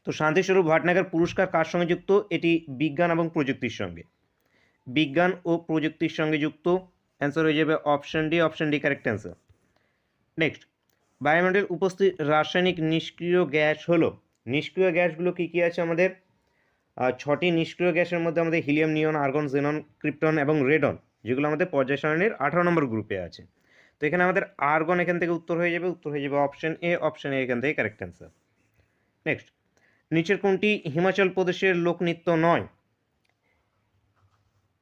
তো শান্তিস্বরূপ ভাটনাগর পুরস্কার কার সঙ্গে যুক্ত? এটি বিজ্ঞান এবং প্রযুক্তির সঙ্গে, বিজ্ঞান ও প্রযুক্তির সঙ্গে যুক্ত। অ্যান্সার হয়ে যাবে option D correct answer. Next, বায়ুমণ্ডলে উপস্থিত রাসায়নিক নিষ্ক্রিয় গ্যাস হলো, নিষ্ক্রিয় গ্যাসগুলো কী কী আছে আমাদের? 6টি নিষ্ক্রিয় গ্যাসের মধ্যে আমাদের হিলিয়াম, নিয়ন, আর্গন, জেনন, ক্রিপ্টন এবং রেডন, যেগুলো আমাদের পর্যায় সারণীর 18 নম্বর গ্রুপে আছে। তো এখানে আমাদের আর্গন এখান থেকে উত্তর হয়ে যাবে অপশন এ এখান থেকে কারেক্ট অ্যান্সার। নেক্সট, নিচের কোনটি হিমাচল প্রদেশের লোকনৃত্য নয়?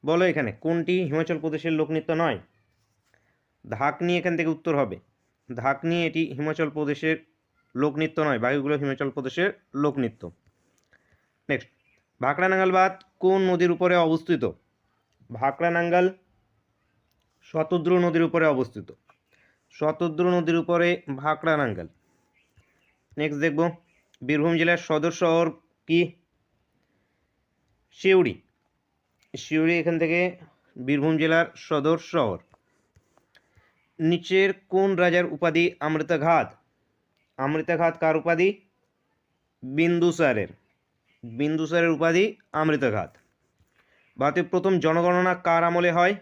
বলো এখানে কোনটি হিমাচল প্রদেশের লোকনৃত্য নয়? ধাকনি এখান থেকে উত্তর হবে, ধাকনি এটি হিমাচল প্রদেশের লোকনৃত্য নয়, বাকিগুলো হিমাচল প্রদেশের লোকনৃত্য। নেক্সট, ভাকরানাঙ্গাল বাঁধ কোন নদীর উপরে অবস্থিত? ভাকরানাঙ্গাল শতদ্রু নদীর উপরে অবস্থিত, শতদ্রু নদীর উপরে ভাকরানাঙ্গাল। নেক্সট দেখব, বীরভূম জেলার সদর শহর কি? সিউড়ি, সিউড়ি এখান থেকে বীরভূম জেলার সদর শহর। নিচের কোন রাজার উপাধি অমৃতঘাত? অমৃতঘাত কার উপাধি? বিন্দুসারের, বিন্দুসারের উপাধি অমৃতঘাত। ভারতের প্রথম জনগণনা কার আমলে হয়?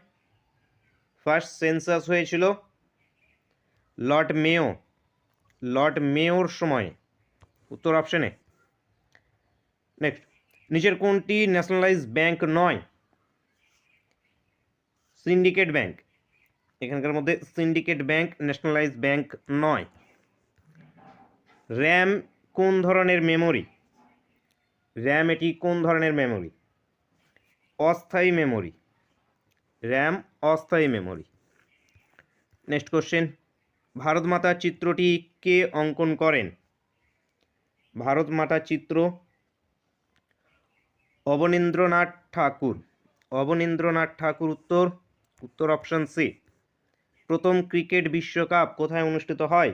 ফার্স্ট সেন্সাস হয়েছিল লর্ড মেয়ো, লর্ড মেয়োর সময়, উত্তর অপশনে। নেক্সট, নিচের কোনটি ন্যাশনালাইজ ব্যাংক নয়? সিন্ডিকেট ব্যাংক, এখানকার মধ্যে সিন্ডিকেট ব্যাংক ন্যাশনালাইজ ব্যাংক নয়। র্যাম কোন ধরনের মেমোরি? র্যাম এটি কোন ধরনের মেমোরি? অস্থায়ী মেমোরি, র্যাম অস্থায়ী মেমোরি। নেক্সট কোশ্চেন, ভারত মাতা চিত্রটি কে অঙ্কন করেন? ভারত মাতা চিত্র অবনীন্দ্রনাথ ঠাকুর, অবনীন্দ্রনাথ ঠাকুর উত্তর অপশন সি। প্রথম ক্রিকেট বিশ্বকাপ কোথায় অনুষ্ঠিত হয়?